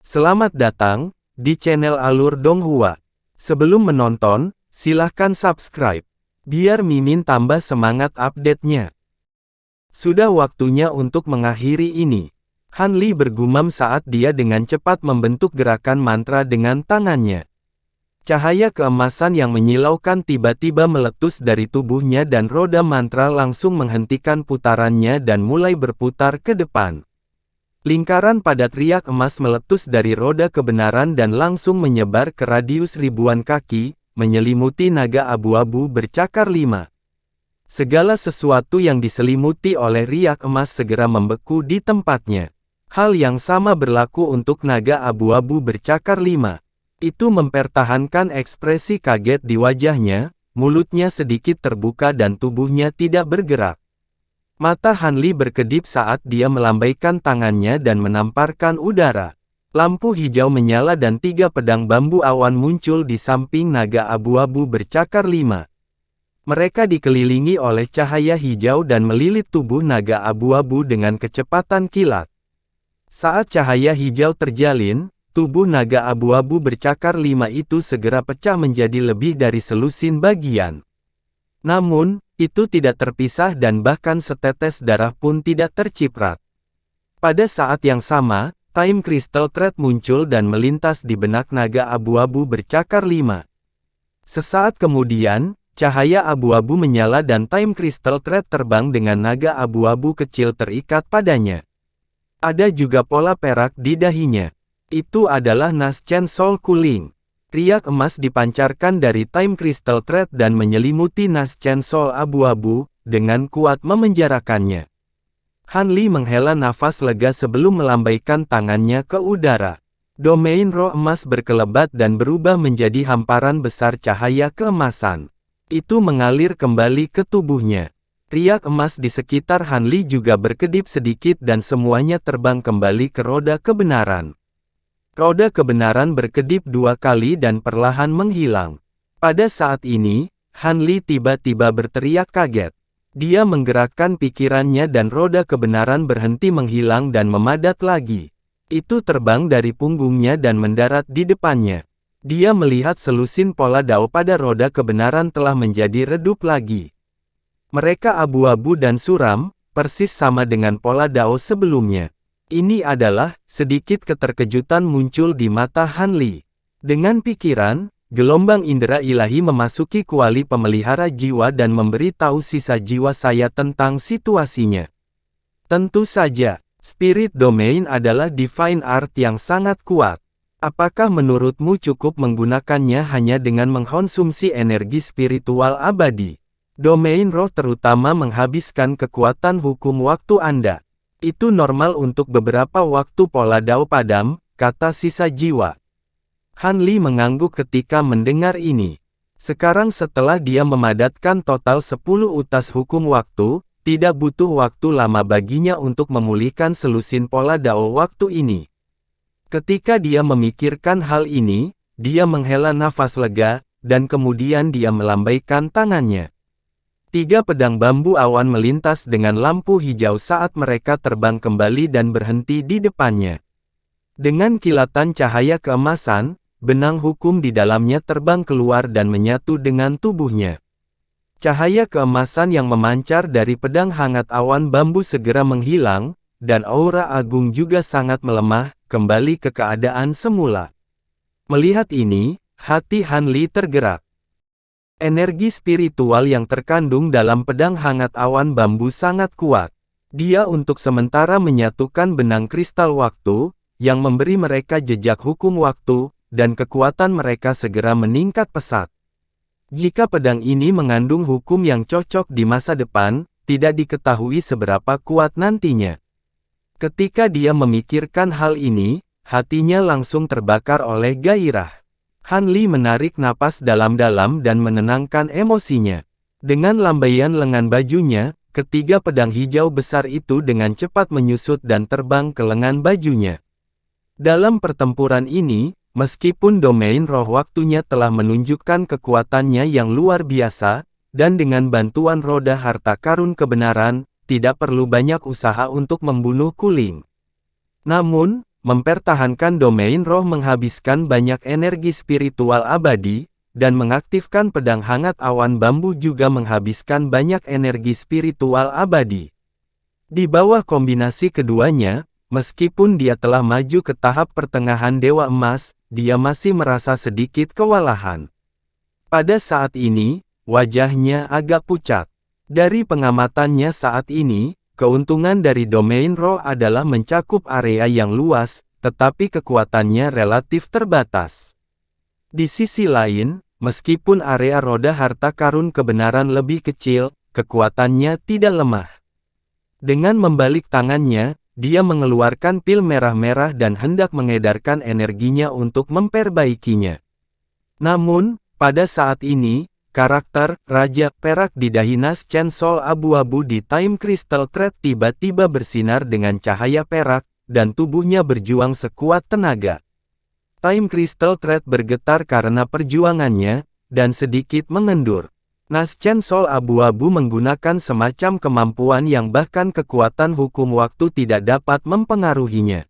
Selamat datang di channel Alur Donghua. Sebelum menonton, silahkan subscribe, biar Mimin tambah semangat update-nya. Sudah waktunya untuk mengakhiri ini. Han Li bergumam saat dia dengan cepat membentuk gerakan mantra dengan tangannya. Cahaya keemasan yang menyilaukan tiba-tiba meletus dari tubuhnya dan roda mantra langsung menghentikan putarannya dan mulai berputar ke depan. Lingkaran padat riak emas meletus dari roda kebenaran dan langsung menyebar ke radius ribuan kaki, menyelimuti naga abu-abu bercakar 5. Segala sesuatu yang diselimuti oleh riak emas segera membeku di tempatnya. Hal yang sama berlaku untuk naga abu-abu bercakar 5. Itu mempertahankan ekspresi kaget di wajahnya, mulutnya sedikit terbuka dan tubuhnya tidak bergerak. Mata Han Li berkedip saat dia melambaikan tangannya dan menamparkan udara. Lampu hijau menyala dan 3 pedang bambu awan muncul di samping naga abu-abu bercakar 5. Mereka dikelilingi oleh cahaya hijau dan melilit tubuh naga abu-abu dengan kecepatan kilat. Saat cahaya hijau terjalin, tubuh naga abu-abu bercakar 5 itu segera pecah menjadi lebih dari selusin bagian. Namun, itu tidak terpisah dan bahkan setetes darah pun tidak terciprat. Pada saat yang sama, Time Crystal Thread muncul dan melintas di benak naga abu-abu bercakar 5. Sesaat kemudian, cahaya abu-abu menyala dan Time Crystal Thread terbang dengan naga abu-abu kecil terikat padanya. Ada juga pola perak di dahinya. Itu adalah Naschen Soul Cooling. Riak emas dipancarkan dari Time Crystal Thread dan menyelimuti Naschen Soul abu-abu, dengan kuat memenjarakannya. Han Li menghela nafas lega sebelum melambaikan tangannya ke udara. Domain roh emas berkelebat dan berubah menjadi hamparan besar cahaya keemasan. Itu mengalir kembali ke tubuhnya. Riak emas di sekitar Han Li juga berkedip sedikit dan semuanya terbang kembali ke roda kebenaran. Roda kebenaran berkedip 2 kali dan perlahan menghilang. Pada saat ini, Han Li tiba-tiba berteriak kaget. Dia menggerakkan pikirannya dan roda kebenaran berhenti menghilang dan memadat lagi. Itu terbang dari punggungnya dan mendarat di depannya. Dia melihat selusin pola dao pada roda kebenaran telah menjadi redup lagi. Mereka abu-abu dan suram, persis sama dengan pola dao sebelumnya. Ini adalah, sedikit keterkejutan muncul di mata Han Li. Dengan pikiran, gelombang indera ilahi memasuki kuali pemelihara jiwa dan memberi tahu sisa jiwa saya tentang situasinya. Tentu saja, Spirit Domain adalah Divine Art yang sangat kuat. Apakah menurutmu cukup menggunakannya hanya dengan mengkonsumsi energi spiritual abadi? Domain roh terutama menghabiskan kekuatan hukum waktu Anda. Itu normal untuk beberapa waktu pola dao padam, kata sisa jiwa. Han Li mengangguk ketika mendengar ini. Sekarang setelah dia memadatkan total 10 utas hukum waktu, tidak butuh waktu lama baginya untuk memulihkan selusin pola dao waktu ini. Ketika dia memikirkan hal ini, dia menghela nafas lega, dan kemudian dia melambaikan tangannya. 3 pedang bambu awan melintas dengan lampu hijau saat mereka terbang kembali dan berhenti di depannya. Dengan kilatan cahaya keemasan, benang hukum di dalamnya terbang keluar dan menyatu dengan tubuhnya. Cahaya keemasan yang memancar dari pedang hangat awan bambu segera menghilang, dan aura agung juga sangat melemah, kembali ke keadaan semula. Melihat ini, hati Han Li tergerak. Energi spiritual yang terkandung dalam pedang hangat awan bambu sangat kuat. Dia untuk sementara menyatukan benang kristal waktu, yang memberi mereka jejak hukum waktu, dan kekuatan mereka segera meningkat pesat. Jika pedang ini mengandung hukum yang cocok di masa depan, tidak diketahui seberapa kuat nantinya. Ketika dia memikirkan hal ini, hatinya langsung terbakar oleh gairah. Han Li menarik napas dalam-dalam dan menenangkan emosinya. Dengan lambaian lengan bajunya, ketiga pedang hijau besar itu dengan cepat menyusut dan terbang ke lengan bajunya. Dalam pertempuran ini, meskipun domain roh waktunya telah menunjukkan kekuatannya yang luar biasa, dan dengan bantuan roda harta karun kebenaran, tidak perlu banyak usaha untuk membunuh Kuling. Namun, mempertahankan domain roh menghabiskan banyak energi spiritual abadi, dan mengaktifkan pedang hangat awan bambu juga menghabiskan banyak energi spiritual abadi. Di bawah kombinasi keduanya, meskipun dia telah maju ke tahap pertengahan Dewa Emas, dia masih merasa sedikit kewalahan. Pada saat ini, wajahnya agak pucat. Dari pengamatannya saat ini, keuntungan dari domain roh adalah mencakup area yang luas, tetapi kekuatannya relatif terbatas. Di sisi lain, meskipun area roda harta karun kebenaran lebih kecil, kekuatannya tidak lemah. Dengan membalik tangannya, dia mengeluarkan pil merah-merah dan hendak mengedarkan energinya untuk memperbaikinya. Namun, pada saat ini, karakter Raja Perak di dahi Nas Chen Sol abu-abu di Time Crystal Thread tiba-tiba bersinar dengan cahaya perak, dan tubuhnya berjuang sekuat tenaga. Time Crystal Thread bergetar karena perjuangannya, dan sedikit mengendur. Nas Chen Sol abu-abu menggunakan semacam kemampuan yang bahkan kekuatan hukum waktu tidak dapat mempengaruhinya.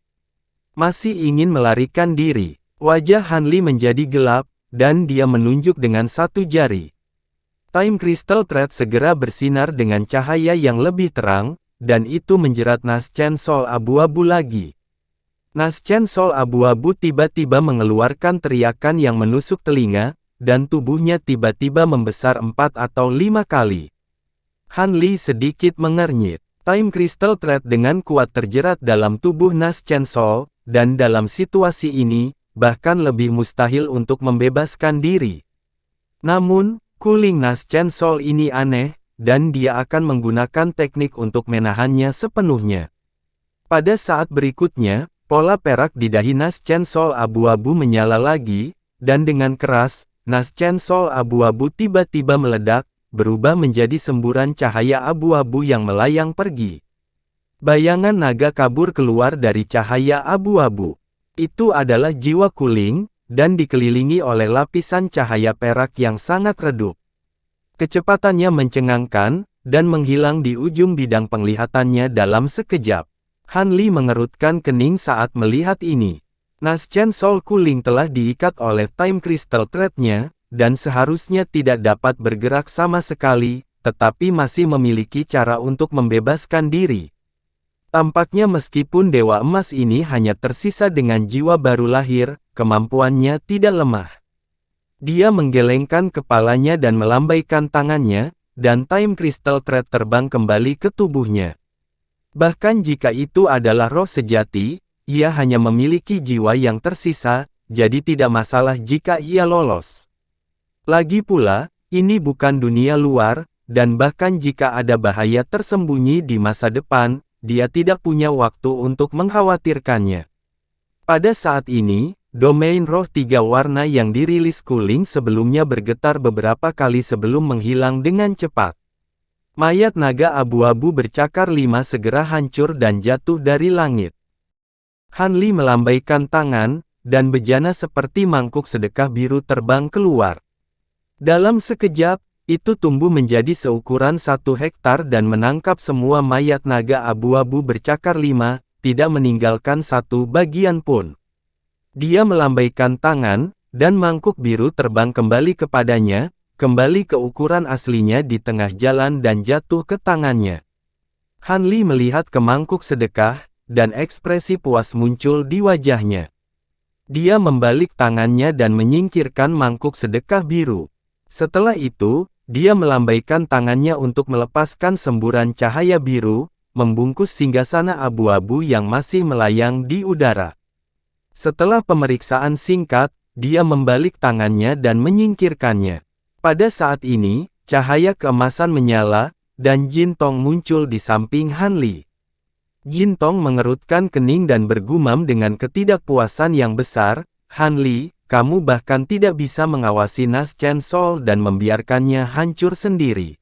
Masih ingin melarikan diri. Wajah Han Li menjadi gelap, dan dia menunjuk dengan satu jari. Time Crystal Thread segera bersinar dengan cahaya yang lebih terang, dan itu menjerat Nas Chen Sol abu-abu lagi. Nas Chen Sol abu-abu tiba-tiba mengeluarkan teriakan yang menusuk telinga, dan tubuhnya tiba-tiba membesar 4 atau 5 kali. Han Li sedikit mengernyit. Time Crystal Thread dengan kuat terjerat dalam tubuh Nas Chen Sol, dan dalam situasi ini, bahkan lebih mustahil untuk membebaskan diri. Namun, kuling Nas Chen Sol ini aneh, dan dia akan menggunakan teknik untuk menahannya sepenuhnya. Pada saat berikutnya, pola perak di dahi Nas Chen Sol abu-abu menyala lagi, dan dengan keras, Nas Chen Sol abu-abu tiba-tiba meledak, berubah menjadi semburan cahaya abu-abu yang melayang pergi. Bayangan naga kabur keluar dari cahaya abu-abu. Itu adalah jiwa kuling, dan dikelilingi oleh lapisan cahaya perak yang sangat redup. Kecepatannya mencengangkan, dan menghilang di ujung bidang penglihatannya dalam sekejap. Han Li mengerutkan kening saat melihat ini. Nas Chen Sol kuling telah diikat oleh Time Crystal Thread-nya, dan seharusnya tidak dapat bergerak sama sekali, tetapi masih memiliki cara untuk membebaskan diri. Tampaknya meskipun Dewa Emas ini hanya tersisa dengan jiwa baru lahir, kemampuannya tidak lemah. Dia menggelengkan kepalanya dan melambaikan tangannya, dan Time Crystal Thread terbang kembali ke tubuhnya. Bahkan jika itu adalah roh sejati, ia hanya memiliki jiwa yang tersisa, jadi tidak masalah jika ia lolos. Lagi pula, ini bukan dunia luar, dan bahkan jika ada bahaya tersembunyi di masa depan, dia tidak punya waktu untuk mengkhawatirkannya. Pada saat ini, domain roh 3 warna yang dirilis kuling sebelumnya bergetar beberapa kali sebelum menghilang dengan cepat. Mayat naga abu-abu bercakar 5 segera hancur dan jatuh dari langit. Han Li melambaikan tangan, dan bejana seperti mangkuk sedekah biru terbang keluar. Dalam sekejap, itu tumbuh menjadi seukuran 1 hektar dan menangkap semua mayat naga abu-abu bercakar 5, tidak meninggalkan satu bagian pun. Dia melambaikan tangan, dan mangkuk biru terbang kembali kepadanya, kembali ke ukuran aslinya di tengah jalan dan jatuh ke tangannya. Han Li melihat ke mangkuk sedekah, dan ekspresi puas muncul di wajahnya. Dia membalik tangannya dan menyingkirkan mangkuk sedekah biru. Setelah itu, dia melambaikan tangannya untuk melepaskan semburan cahaya biru, membungkus singgasana abu-abu yang masih melayang di udara. Setelah pemeriksaan singkat, dia membalik tangannya dan menyingkirkannya. Pada saat ini, cahaya keemasan menyala, dan Jin Tong muncul di samping Han Li. Jin Tong mengerutkan kening dan bergumam dengan ketidakpuasan yang besar, Han Li, kamu bahkan tidak bisa mengawasi Nas Chen Sol dan membiarkannya hancur sendiri.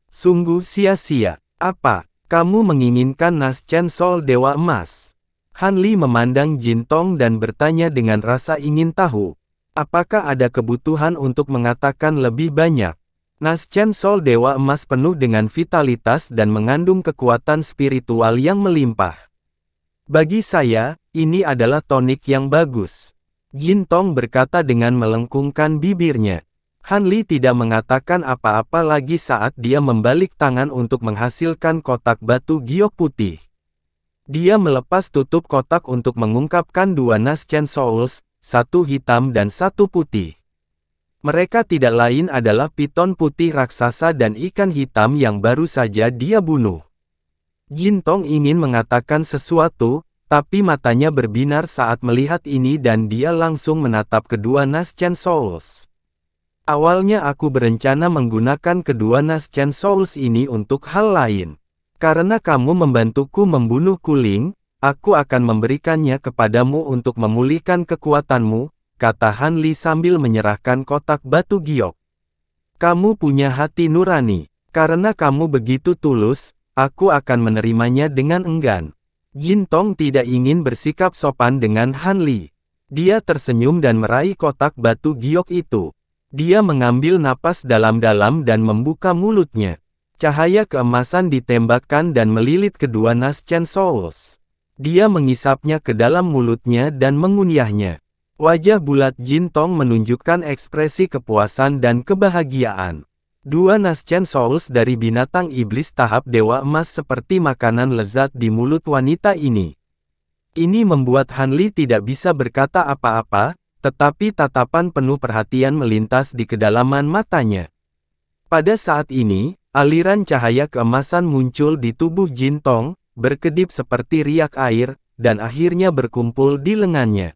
Sungguh sia-sia. Apa, kamu menginginkan Nas Chen Sol Dewa Emas? Han Li memandang Jin Tong dan bertanya dengan rasa ingin tahu. Apakah ada kebutuhan untuk mengatakan lebih banyak? Nas Chen Sol Dewa Emas penuh dengan vitalitas dan mengandung kekuatan spiritual yang melimpah. Bagi saya, ini adalah tonik yang bagus. Jin Tong berkata dengan melengkungkan bibirnya. Han Li tidak mengatakan apa-apa lagi saat dia membalik tangan untuk menghasilkan kotak batu giok putih. Dia melepas tutup kotak untuk mengungkapkan dua nas Chen Souls, satu hitam dan satu putih. Mereka tidak lain adalah piton putih raksasa dan ikan hitam yang baru saja dia bunuh. Jin Tong ingin mengatakan sesuatu, tapi matanya berbinar saat melihat ini dan dia langsung menatap kedua nas Chen Souls. Awalnya aku berencana menggunakan kedua nas Chen Souls ini untuk hal lain. Karena kamu membantuku membunuh Kuling, aku akan memberikannya kepadamu untuk memulihkan kekuatanmu, kata Han Li sambil menyerahkan kotak batu giok. Kamu punya hati nurani. Karena kamu begitu tulus, aku akan menerimanya dengan enggan. Jin Tong tidak ingin bersikap sopan dengan Han Li. Dia tersenyum dan meraih kotak batu giok itu. Dia mengambil napas dalam-dalam dan membuka mulutnya. Cahaya keemasan ditembakkan dan melilit kedua nas Chen Souls. Dia mengisapnya ke dalam mulutnya dan mengunyahnya. Wajah bulat Jin Tong menunjukkan ekspresi kepuasan dan kebahagiaan. Dua nas Chen Souls dari binatang iblis tahap dewa emas seperti makanan lezat di mulut wanita ini. Ini membuat Han Li tidak bisa berkata apa-apa, tetapi tatapan penuh perhatian melintas di kedalaman matanya. Pada saat ini, aliran cahaya keemasan muncul di tubuh Jin Tong, berkedip seperti riak air, dan akhirnya berkumpul di lengannya.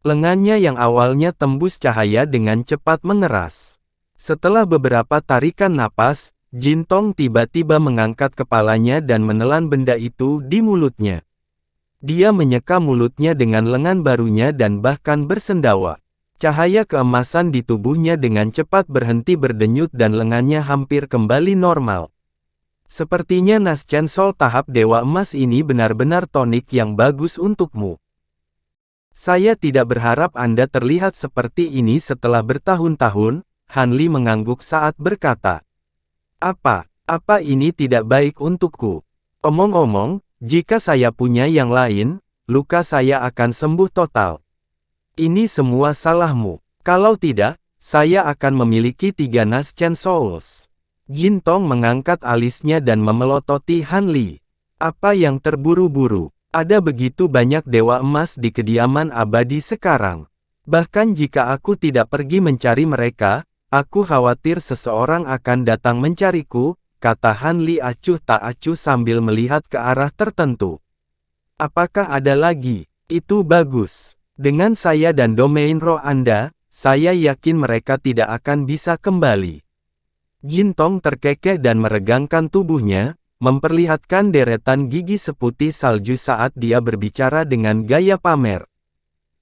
Lengannya yang awalnya tembus cahaya dengan cepat mengeras. Setelah beberapa tarikan napas, Jin Tong tiba-tiba mengangkat kepalanya dan menelan benda itu di mulutnya. Dia menyeka mulutnya dengan lengan barunya dan bahkan bersendawa. Cahaya keemasan di tubuhnya dengan cepat berhenti berdenyut dan lengannya hampir kembali normal. Sepertinya nas Chen Soul tahap dewa emas ini benar-benar tonik yang bagus untukmu. Saya tidak berharap Anda terlihat seperti ini setelah bertahun-tahun. Han Li mengangguk saat berkata, Apa ini tidak baik untukku? Omong-omong, jika saya punya yang lain, luka saya akan sembuh total. Ini semua salahmu. Kalau tidak, saya akan memiliki 3 nas Chen Souls. Jin Tong mengangkat alisnya dan memelototi Han Li. Apa yang terburu-buru? Ada begitu banyak dewa emas di kediaman abadi sekarang. Bahkan jika aku tidak pergi mencari mereka, aku khawatir seseorang akan datang mencariku, kata Han Li acuh tak acuh sambil melihat ke arah tertentu. Apakah ada lagi? Itu bagus. Dengan saya dan domain roh Anda, saya yakin mereka tidak akan bisa kembali. Jin Tong terkekeh dan meregangkan tubuhnya, memperlihatkan deretan gigi seputih salju saat dia berbicara dengan gaya pamer.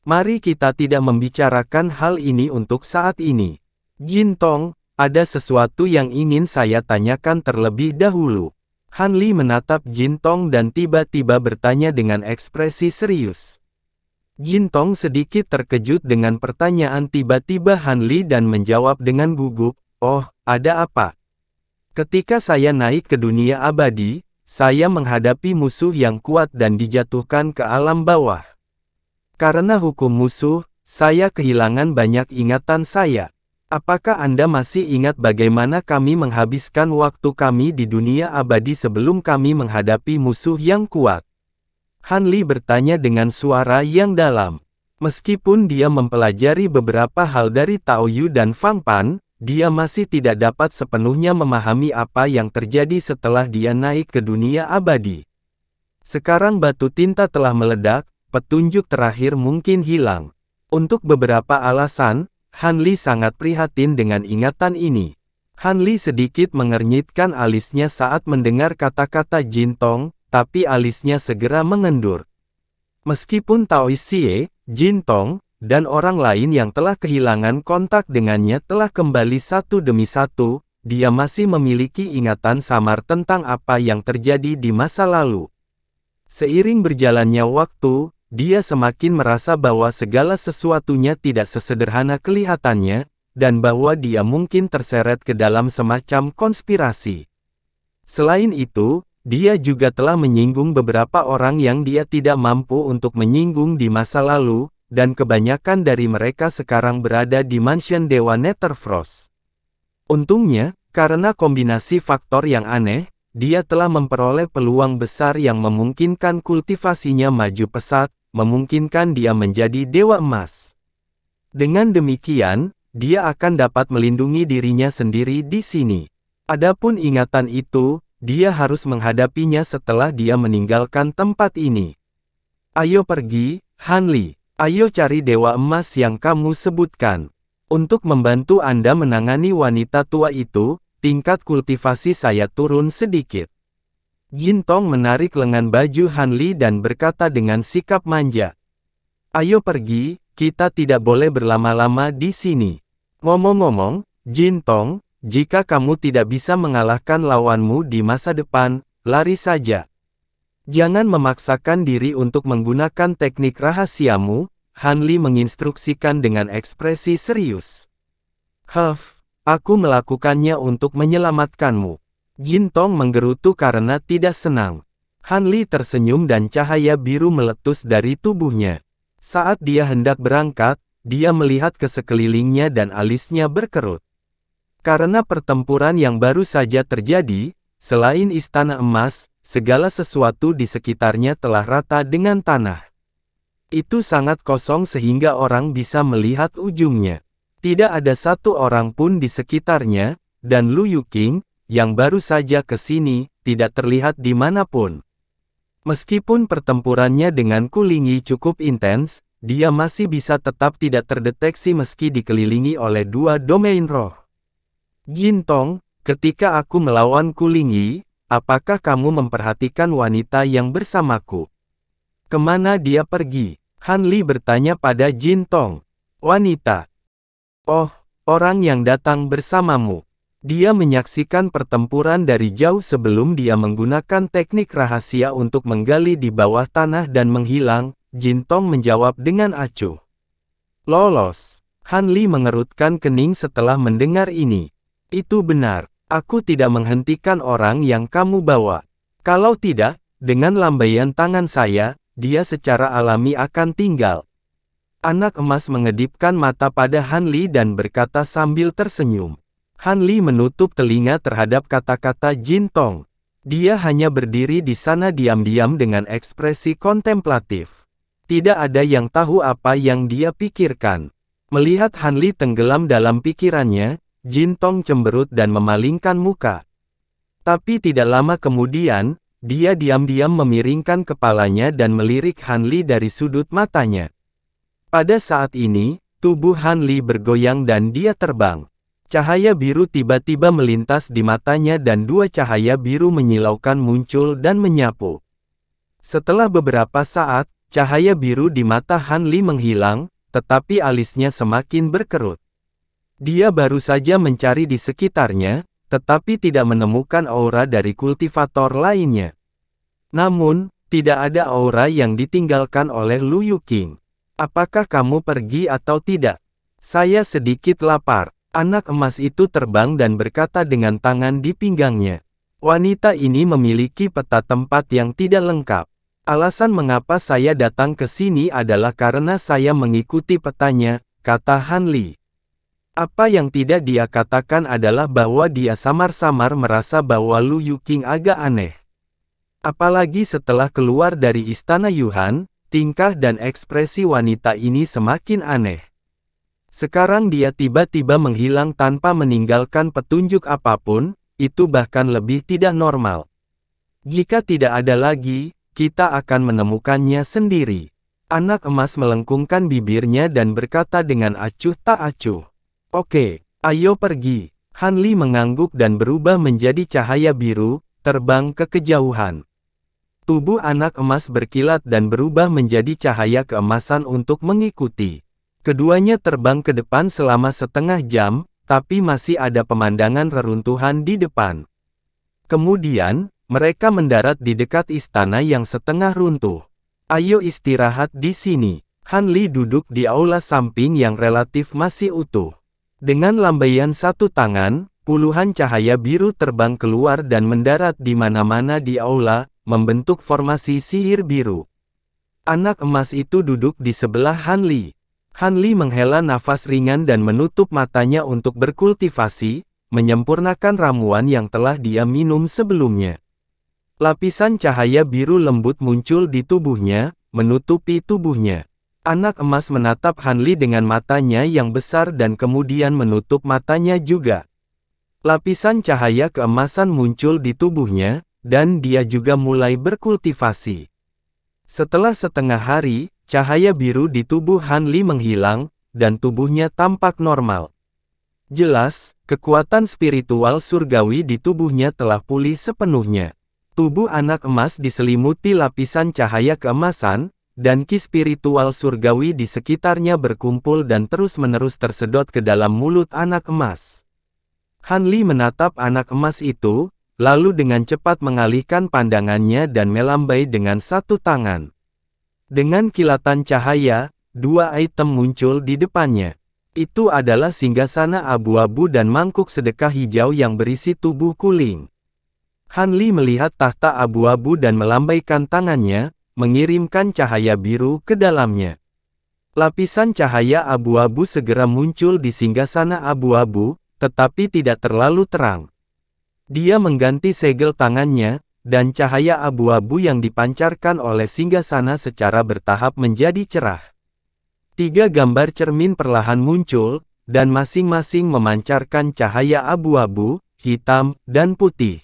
Mari kita tidak membicarakan hal ini untuk saat ini. Jin Tong, ada sesuatu yang ingin saya tanyakan terlebih dahulu. Han Li menatap Jin Tong dan tiba-tiba bertanya dengan ekspresi serius. Jin Tong sedikit terkejut dengan pertanyaan tiba-tiba Han Li dan menjawab dengan gugup, "Oh, ada apa?" Ketika saya naik ke dunia abadi, saya menghadapi musuh yang kuat dan dijatuhkan ke alam bawah. Karena hukum musuh, saya kehilangan banyak ingatan saya. Apakah Anda masih ingat bagaimana kami menghabiskan waktu kami di dunia abadi sebelum kami menghadapi musuh yang kuat? Han Li bertanya dengan suara yang dalam. Meskipun dia mempelajari beberapa hal dari Tao Yu dan Fang Pan, dia masih tidak dapat sepenuhnya memahami apa yang terjadi setelah dia naik ke dunia abadi. Sekarang batu tinta telah meledak, petunjuk terakhir mungkin hilang. Untuk beberapa alasan, Han Li sangat prihatin dengan ingatan ini. Han Li sedikit mengernyitkan alisnya saat mendengar kata-kata Jin Tong, tapi alisnya segera mengendur. Meskipun Tao Xie, Jin Tong, dan orang lain yang telah kehilangan kontak dengannya telah kembali satu demi satu, dia masih memiliki ingatan samar tentang apa yang terjadi di masa lalu. Seiring berjalannya waktu, dia semakin merasa bahwa segala sesuatunya tidak sesederhana kelihatannya, dan bahwa dia mungkin terseret ke dalam semacam konspirasi. Selain itu, dia juga telah menyinggung beberapa orang yang dia tidak mampu untuk menyinggung di masa lalu, dan kebanyakan dari mereka sekarang berada di mansion Dewa Netherfrost. Untungnya, karena kombinasi faktor yang aneh, dia telah memperoleh peluang besar yang memungkinkan kultivasinya maju pesat, memungkinkan dia menjadi Dewa Emas. Dengan demikian, dia akan dapat melindungi dirinya sendiri di sini. Adapun ingatan itu, dia harus menghadapinya setelah dia meninggalkan tempat ini. Ayo pergi, Han Li. Ayo cari Dewa Emas yang kamu sebutkan. Untuk membantu Anda menangani wanita tua itu, tingkat kultivasi saya turun sedikit. Jin Tong menarik lengan baju Han Li dan berkata dengan sikap manja. Ayo pergi, kita tidak boleh berlama-lama di sini. Ngomong-ngomong, Jin Tong, jika kamu tidak bisa mengalahkan lawanmu di masa depan, lari saja. Jangan memaksakan diri untuk menggunakan teknik rahasiamu, Han Li menginstruksikan dengan ekspresi serius. Aku melakukannya untuk menyelamatkanmu. Jin Tong menggerutu karena tidak senang. Han Li tersenyum dan cahaya biru meletus dari tubuhnya. Saat dia hendak berangkat, dia melihat ke sekelilingnya dan alisnya berkerut. Karena pertempuran yang baru saja terjadi, selain Istana Emas, segala sesuatu di sekitarnya telah rata dengan tanah. Itu sangat kosong sehingga orang bisa melihat ujungnya. Tidak ada satu orang pun di sekitarnya, dan Lu Yuqing, yang baru saja ke sini, tidak terlihat dimanapun. Meskipun pertempurannya dengan Kulingi cukup intens, dia masih bisa tetap tidak terdeteksi meski dikelilingi oleh dua domain roh. Jin Tong, ketika aku melawan Kulingi, apakah kamu memperhatikan wanita yang bersamaku? Kemana dia pergi? Han Li bertanya pada Jin Tong. Wanita. Oh, orang yang datang bersamamu. Dia menyaksikan pertempuran dari jauh sebelum dia menggunakan teknik rahasia untuk menggali di bawah tanah dan menghilang, Jin Tong menjawab dengan acuh. Lolos. Han Li mengerutkan kening setelah mendengar ini. Itu benar, aku tidak menghentikan orang yang kamu bawa. Kalau tidak, dengan lambaian tangan saya, dia secara alami akan tinggal. Anak emas mengedipkan mata pada Han Li dan berkata sambil tersenyum. Han Li menutup telinga terhadap kata-kata Jin Tong. Dia hanya berdiri di sana diam-diam dengan ekspresi kontemplatif. Tidak ada yang tahu apa yang dia pikirkan. Melihat Han Li tenggelam dalam pikirannya, Jin Tong cemberut dan memalingkan muka. Tapi tidak lama kemudian, dia diam-diam memiringkan kepalanya dan melirik Han Li dari sudut matanya. Pada saat ini, tubuh Han Li bergoyang dan dia terbang. Cahaya biru tiba-tiba melintas di matanya dan dua cahaya biru menyilaukan muncul dan menyapu. Setelah beberapa saat, cahaya biru di mata Han Li menghilang, tetapi alisnya semakin berkerut. Dia baru saja mencari di sekitarnya, tetapi tidak menemukan aura dari kultivator lainnya. Namun, tidak ada aura yang ditinggalkan oleh Lu Yuqing. Apakah kamu pergi atau tidak? Saya sedikit lapar. Anak emas itu terbang dan berkata dengan tangan di pinggangnya. Wanita ini memiliki peta tempat yang tidak lengkap. Alasan mengapa saya datang ke sini adalah karena saya mengikuti petanya, kata Han Li. Apa yang tidak dia katakan adalah bahwa dia samar-samar merasa bahwa Lu Yuqing agak aneh. Apalagi setelah keluar dari istana Yuhan, tingkah dan ekspresi wanita ini semakin aneh. Sekarang dia tiba-tiba menghilang tanpa meninggalkan petunjuk apapun, itu bahkan lebih tidak normal. Jika tidak ada lagi, kita akan menemukannya sendiri. Anak emas melengkungkan bibirnya dan berkata dengan acuh tak acuh. Oke, ayo pergi. Han Li mengangguk dan berubah menjadi cahaya biru, terbang ke kejauhan. Tubuh anak emas berkilat dan berubah menjadi cahaya keemasan untuk mengikuti. Keduanya terbang ke depan selama setengah jam, tapi masih ada pemandangan reruntuhan di depan. Kemudian, mereka mendarat di dekat istana yang setengah runtuh. Ayo istirahat di sini. Han Li duduk di aula samping yang relatif masih utuh. Dengan lambaian satu tangan, Puluhan cahaya biru terbang keluar dan mendarat di mana-mana di aula, membentuk formasi sihir biru. Anak emas itu duduk di sebelah Han Li. Han Li menghela nafas ringan dan menutup matanya untuk berkultivasi, menyempurnakan ramuan yang telah dia minum sebelumnya. Lapisan cahaya biru lembut muncul di tubuhnya, menutupi tubuhnya. Anak emas menatap Han Li dengan matanya yang besar dan kemudian menutup matanya juga. Lapisan cahaya keemasan muncul di tubuhnya, dan dia juga mulai berkultivasi. Setelah setengah hari, cahaya biru di tubuh Han Li menghilang, dan tubuhnya tampak normal. Jelas, kekuatan spiritual surgawi di tubuhnya telah pulih sepenuhnya. Tubuh anak emas diselimuti lapisan cahaya keemasan, dan ki spiritual surgawi di sekitarnya berkumpul dan terus-menerus tersedot ke dalam mulut anak emas. Han Li menatap anak emas itu, lalu dengan cepat mengalihkan pandangannya dan melambai dengan satu tangan. Dengan kilatan cahaya, dua item muncul di depannya. Itu adalah singgasana abu-abu dan mangkuk sedekah hijau yang berisi tubuh kuling. Han Li melihat tahta abu-abu dan melambaikan tangannya, mengirimkan cahaya biru ke dalamnya. Lapisan cahaya abu-abu segera muncul di singgasana abu-abu, tetapi tidak terlalu terang. Dia mengganti segel tangannya, dan cahaya abu-abu yang dipancarkan oleh singgasana secara bertahap menjadi cerah. 3 gambar cermin perlahan muncul, dan masing-masing memancarkan cahaya abu-abu, hitam, dan putih.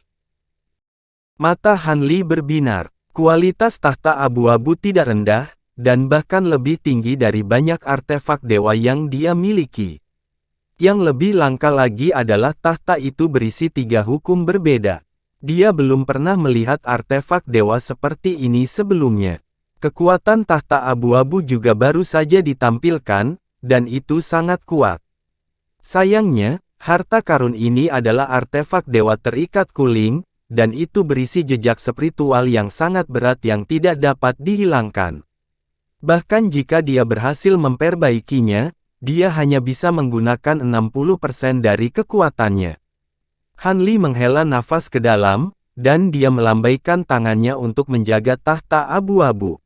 Mata Han Li berbinar. Kualitas tahta abu-abu tidak rendah, dan bahkan lebih tinggi dari banyak artefak dewa yang dia miliki. Yang lebih langka lagi adalah tahta itu berisi 3 hukum berbeda. Dia belum pernah melihat artefak dewa seperti ini sebelumnya. Kekuatan tahta abu-abu juga baru saja ditampilkan, dan itu sangat kuat. Sayangnya, harta karun ini adalah artefak dewa terikat kuling, dan itu berisi jejak spiritual yang sangat berat yang tidak dapat dihilangkan. Bahkan jika dia berhasil memperbaikinya, dia hanya bisa menggunakan 60% dari kekuatannya. Han Li menghela nafas ke dalam, dan dia melambaikan tangannya untuk menjaga tahta abu-abu.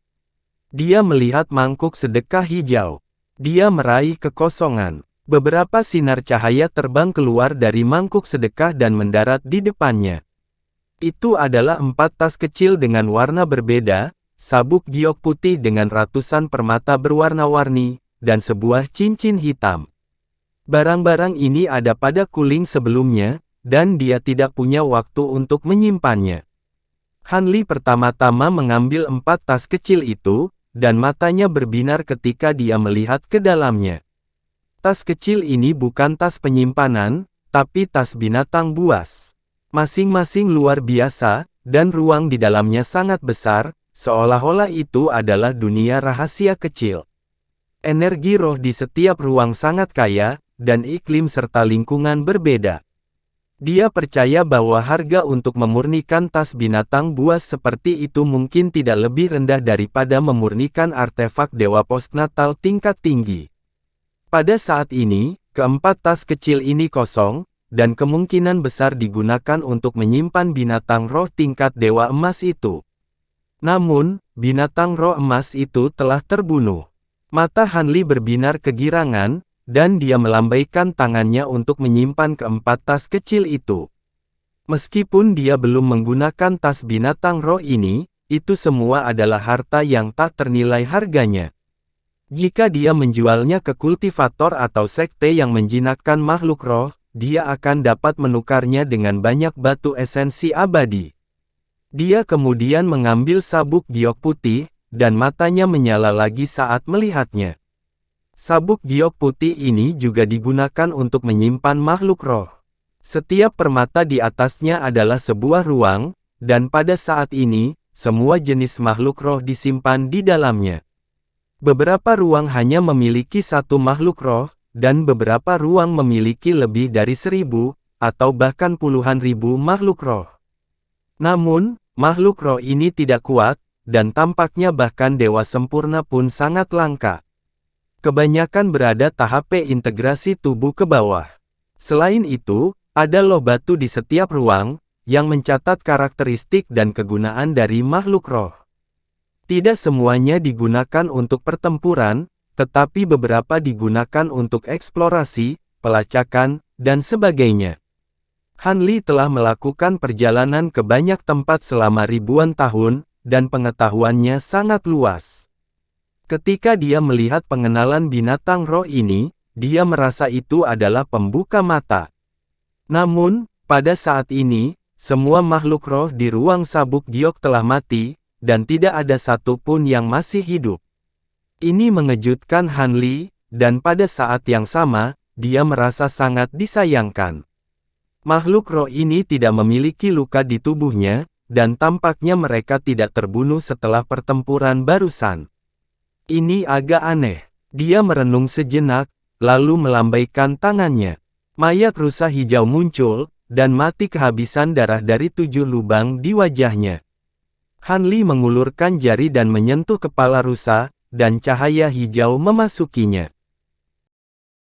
Dia melihat mangkuk sedekah hijau. Dia meraih kekosongan. Beberapa sinar cahaya terbang keluar dari mangkuk sedekah dan mendarat di depannya. Itu adalah 4 tas kecil dengan warna berbeda, sabuk giok putih dengan ratusan permata berwarna-warni, dan sebuah cincin hitam. Barang-barang ini ada pada kuling sebelumnya, dan dia tidak punya waktu untuk menyimpannya. Han Li pertama-tama mengambil 4 tas kecil itu, dan matanya berbinar ketika dia melihat ke dalamnya. Tas kecil ini bukan tas penyimpanan, tapi tas binatang buas. Masing-masing luar biasa, dan ruang di dalamnya sangat besar, seolah-olah itu adalah dunia rahasia kecil. Energi roh di setiap ruang sangat kaya, dan iklim serta lingkungan berbeda. Dia percaya bahwa harga untuk memurnikan tas binatang buas seperti itu mungkin tidak lebih rendah daripada memurnikan artefak dewa postnatal tingkat tinggi. Pada saat ini, keempat tas kecil ini kosong, dan kemungkinan besar digunakan untuk menyimpan binatang roh tingkat dewa emas itu. Namun, binatang roh emas itu telah terbunuh. Mata Han Li berbinar kegirangan, dan dia melambaikan tangannya untuk menyimpan keempat tas kecil itu. Meskipun dia belum menggunakan tas binatang roh ini, itu semua adalah harta yang tak ternilai harganya. Jika dia menjualnya ke kultivator atau sekte yang menjinakkan makhluk roh, dia akan dapat menukarnya dengan banyak batu esensi abadi. Dia kemudian mengambil sabuk giok putih, dan matanya menyala lagi saat melihatnya. Sabuk giok putih ini juga digunakan untuk menyimpan makhluk roh. Setiap permata di atasnya adalah sebuah ruang, dan pada saat ini, semua jenis makhluk roh disimpan di dalamnya. Beberapa ruang hanya memiliki satu makhluk roh, dan beberapa ruang memiliki lebih dari 1000, atau bahkan puluhan ribu makhluk roh. Namun, makhluk roh ini tidak kuat, dan tampaknya bahkan dewa sempurna pun sangat langka. Kebanyakan berada tahap integrasi tubuh ke bawah. Selain itu, Ada loh batu di setiap ruang, yang mencatat karakteristik dan kegunaan dari makhluk roh. Tidak semuanya digunakan untuk pertempuran, tetapi beberapa digunakan untuk eksplorasi, pelacakan, dan sebagainya. Han Li telah melakukan perjalanan ke banyak tempat selama ribuan tahun, dan pengetahuannya sangat luas. Ketika dia melihat pengenalan binatang roh ini, dia merasa itu adalah pembuka mata. Namun, pada saat ini, semua makhluk roh di ruang sabuk giok telah mati, dan tidak ada satupun yang masih hidup. Ini mengejutkan Han Li, dan pada saat yang sama, dia merasa sangat disayangkan. Makhluk roh ini tidak memiliki luka di tubuhnya, dan tampaknya mereka tidak terbunuh setelah pertempuran barusan. Ini agak aneh. Dia merenung sejenak, lalu melambaikan tangannya. Mayat rusa hijau muncul, dan mati kehabisan darah dari 7 lubang di wajahnya. Han Li mengulurkan jari dan menyentuh kepala rusa, dan cahaya hijau memasukinya.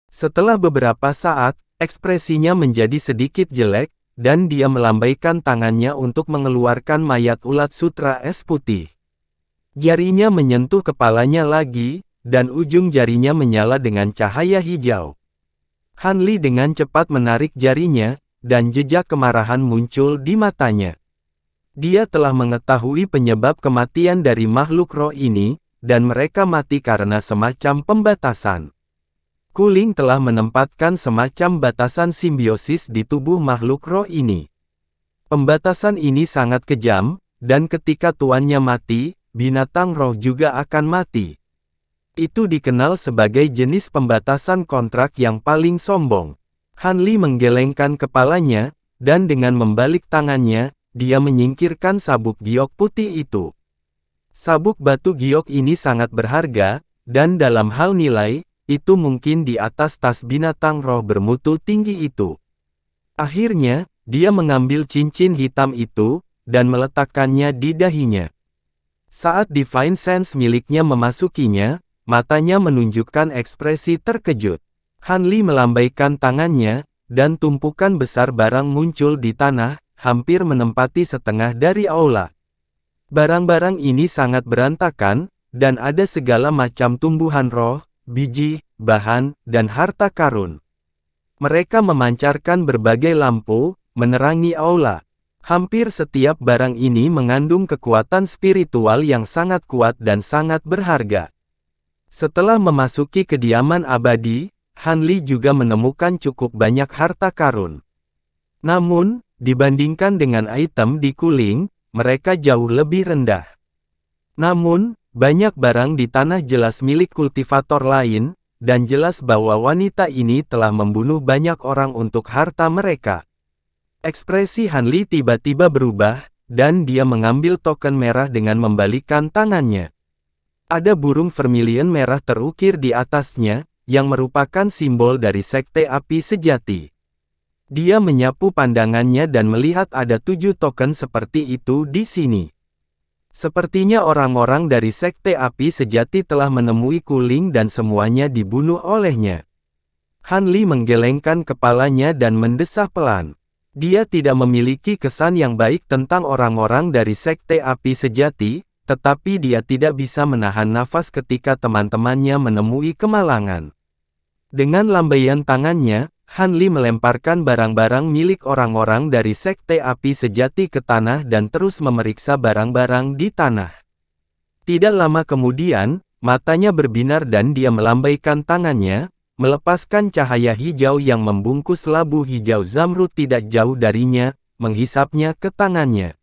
Setelah beberapa saat, ekspresinya menjadi sedikit jelek, dan dia melambaikan tangannya untuk mengeluarkan mayat ulat sutra es putih. Jarinya menyentuh kepalanya lagi, dan ujung jarinya menyala dengan cahaya hijau. Han Li dengan cepat menarik jarinya, dan jejak kemarahan muncul di matanya. Dia telah mengetahui penyebab kematian dari makhluk roh ini, dan mereka mati karena semacam pembatasan. Kuling telah menempatkan semacam batasan simbiosis di tubuh makhluk roh ini. Pembatasan ini sangat kejam, dan ketika tuannya mati, binatang roh juga akan mati. Itu dikenal sebagai jenis pembatasan kontrak yang paling sombong. Han Li menggelengkan kepalanya, dan dengan membalik tangannya, dia menyingkirkan sabuk giok putih itu. Sabuk batu giok ini sangat berharga, dan dalam hal nilai, itu mungkin di atas tas binatang roh bermutu tinggi itu. Akhirnya, dia mengambil cincin hitam itu, dan meletakkannya di dahinya. Saat Divine Sense miliknya memasukinya, matanya menunjukkan ekspresi terkejut. Han Li melambaikan tangannya, dan tumpukan besar barang muncul di tanah, hampir menempati setengah dari aula. Barang-barang ini sangat berantakan, dan ada segala macam tumbuhan roh, biji, bahan, dan harta karun. Mereka memancarkan berbagai lampu, menerangi aula. Hampir setiap barang ini mengandung kekuatan spiritual yang sangat kuat dan sangat berharga. Setelah memasuki kediaman abadi, Han Li juga menemukan cukup banyak harta karun. Namun, dibandingkan dengan item di Kuling, mereka jauh lebih rendah. Namun, banyak barang di tanah jelas milik kultivator lain, dan jelas bahwa wanita ini telah membunuh banyak orang untuk harta mereka. Ekspresi Han Li tiba-tiba berubah, dan dia mengambil token merah dengan membalikkan tangannya. Ada burung vermilion merah terukir di atasnya, yang merupakan simbol dari sekte api sejati. Dia menyapu pandangannya dan melihat ada 7 token seperti itu di sini. Sepertinya orang-orang dari sekte api sejati telah menemui Kuling dan semuanya dibunuh olehnya. Han Li menggelengkan kepalanya dan mendesah pelan. Dia tidak memiliki kesan yang baik tentang orang-orang dari sekte api sejati, tetapi dia tidak bisa menahan nafas ketika teman-temannya menemui kemalangan. Dengan lambaian tangannya, Han Li melemparkan barang-barang milik orang-orang dari sekte api sejati ke tanah dan terus memeriksa barang-barang di tanah. Tidak lama kemudian, matanya berbinar dan dia melambaikan tangannya, melepaskan cahaya hijau yang membungkus labu hijau zamrud tidak jauh darinya, menghisapnya ke tangannya.